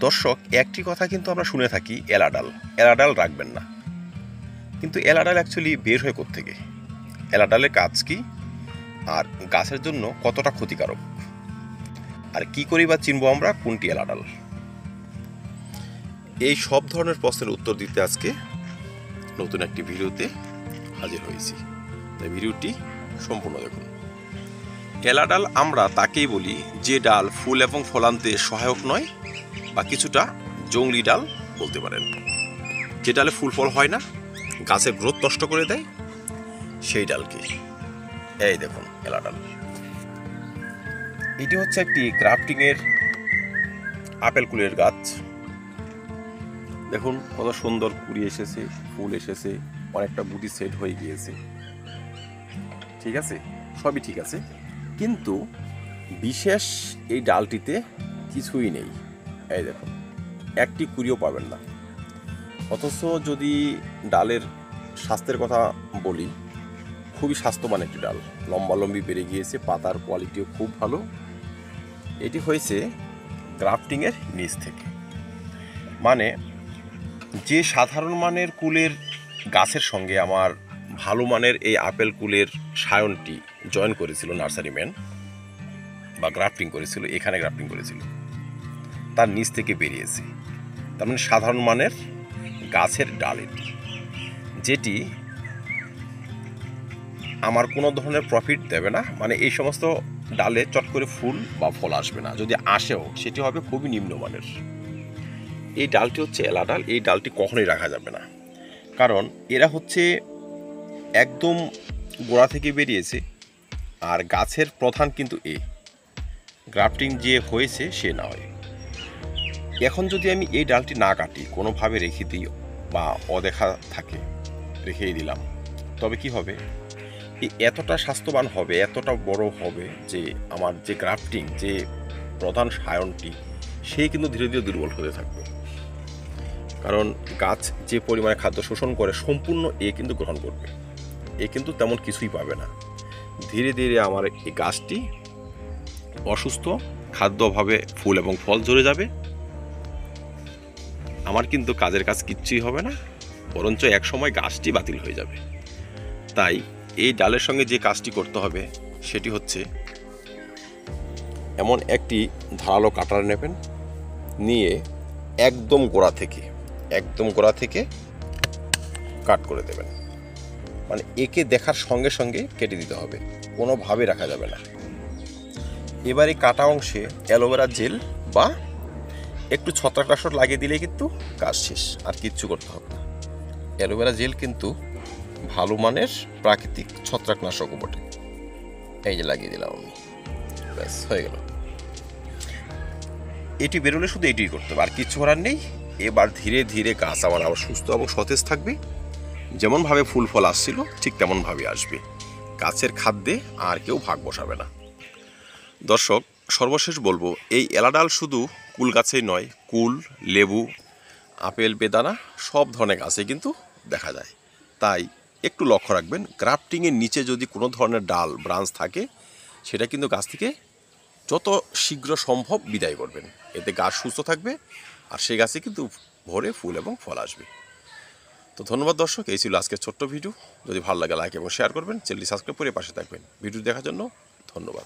দর্শক, একটি কথা কিন্তু আমরা শুনে থাকি, এলাডাল এলাডাল রাখবেন না। কিন্তু এলাডাল অ্যাকচুয়ালি বের হয় কোত্থেকে? এলাডালের কাজ কি, আর গাছের জন্য কতটা ক্ষতিকারক, আর কি করি বা চিনবো আমরা কোনটি এলাডাল? এই সব ধরনের প্রশ্নের উত্তর দিতে আজকে নতুন একটি ভিডিওতে হাজির হয়েছি। তাই ভিডিওটি সম্পূর্ণ দেখুন। এলাডাল আমরা তাকেই বলি যে ডাল ফুল এবং ফল আনতে সহায়ক নয়, বা কিছুটা জংলি ডাল বলতে পারেন। যে ডালে ফুল ফল হয় না, গাছের গ্রোথ নষ্ট করে দেয়, সেই ডালকে এই দেখুন এলাডাল। এটি হচ্ছে একটি গ্রাফটিংয়ের আপেল কুলের গাছ। দেখুন কত সুন্দর কুড়ি এসেছে, ফুল এসেছে, অনেকটা গুটি সেট হয়ে গিয়েছে। ঠিক আছে, সবই ঠিক আছে, কিন্তু বিশেষ এই ডালটিতে কিছুই নেই। এই দেখুন, একটি কুড়িও পাবেন না। অথচ যদি ডালের স্বাস্থ্যের কথা বলি, খুবই স্বাস্থ্যবান একটি ডাল, লম্বালম্বি বেড়ে গিয়েছে, পাতার কোয়ালিটিও খুব ভালো। এটি হয়েছে গ্রাফটিংয়ের নিচ থেকে। মানে যে সাধারণ মানের কুলের গাছের সঙ্গে আমার ভালো মানের এই আপেল কুলের সায়নটি জয়েন করেছিল নার্সারি ম্যান, বা গ্রাফটিং করেছিল, এখানে গ্রাফটিং করেছিল, তার নিচ থেকে বেরিয়েছে। তার মানে সাধারণ মানের গাছের ডাল এটি, যেটি আমার কোনো ধরনের প্রফিট দেবে না। মানে এই সমস্ত ডালে চট করে ফুল বা ফল আসবে না, যদি আসেও সেটি হবে খুবই নিম্নমানের। এই ডালটি হচ্ছে এলাডাল। এই ডালটি কখনোই রাখা যাবে না, কারণ এরা হচ্ছে একদম গোড়া থেকে বেরিয়েছে, আর গাছের প্রধান কিন্তু গ্রাফটিং যে হয়েছে সে না হয়। এখন যদি আমি এই ডালটি না কাটি, কোনোভাবে রেখে দিই বা অদেখা থাকে, রেখেই দিলাম, তবে কি হবে? এতটা স্বাস্থ্যবান হবে, এতটা বড় হবে যে আমার যে গ্রাফটিং, যে প্রধান সায়নটি, সেই কিন্তু ধীরে ধীরে দুর্বল হতে থাকবে। কারণ গাছ যে পরিমাণে খাদ্য শোষণ করে, সম্পূর্ণ কিন্তু গ্রহণ করবে, কিন্তু তেমন কিছুই পাবে না। ধীরে ধীরে আমার এই গাছটি অসুস্থ, খাদ্য অভাবে ফুল এবং ফল ঝরে যাবে। আমার কিন্তু কাজের কাজ কিচ্ছুই হবে না, বরঞ্চ এক সময় গাছটি বাতিল হয়ে যাবে। তাই এই ডালের সঙ্গে যে কাজটি করতে হবে সেটি হচ্ছে, এমন একটি ধারালো কাটার নেবেন, নিয়ে একদম গোড়া থেকে কাট করে দেবেন। মানে একে দেখার সঙ্গে সঙ্গে কেটে দিতে হবে, কোনোভাবে রাখা যাবে না। এবার এই কাটা অংশে অ্যালোভেরা জেল বা একটু ছত্রাকনাশক লাগিয়ে দিলে কিন্তু কাজ শেষ, আর কিচ্ছু করতে হবে না। অ্যালোভেরা জেল কিন্তু ভালো মানের প্রাকৃতিক ছত্রাকনাশক বটে। এই যে লাগিয়ে দিলাম আমি, ব্যাস হয়ে গেল। এটি বেরোলে শুধু এটিই করতে হবে, আর কিচ্ছু করার নেই। এবার ধীরে ধীরে গাছ আবার সুস্থ এবং সতেজ থাকবে। যেমনভাবে ফুল ফল আসছিল ঠিক তেমনভাবে আসবে। গাছের খাদ্যে আর কেউ ভাগ বসাবে না। দর্শক, সর্বশেষ বলবো, এই এলাডাল শুধু কুল গাছেই নয়, কুল, লেবু, আপেল, বেদানা সব ধরনের গাছে কিন্তু দেখা যায়। তাই একটু লক্ষ্য রাখবেন, গ্রাফটিংয়ের নিচে যদি কোনো ধরনের ডাল ব্রাঞ্চ থাকে, সেটা কিন্তু গাছ থেকে যত শীঘ্র সম্ভব বিদায় করবেন। এতে গাছ সুস্থ থাকবে, আর সেই গাছে কিন্তু ভরে ফুল এবং ফল আসবে। তো ধন্যবাদ দর্শক, এই ছিল আজকের ছোট্ট ভিডিও। যদি ভালো লাগে লাইক এবং শেয়ার করবেন, চ্যানেলটি সাবস্ক্রাইব করে পাশে থাকবেন। ভিডিও দেখার জন্য ধন্যবাদ।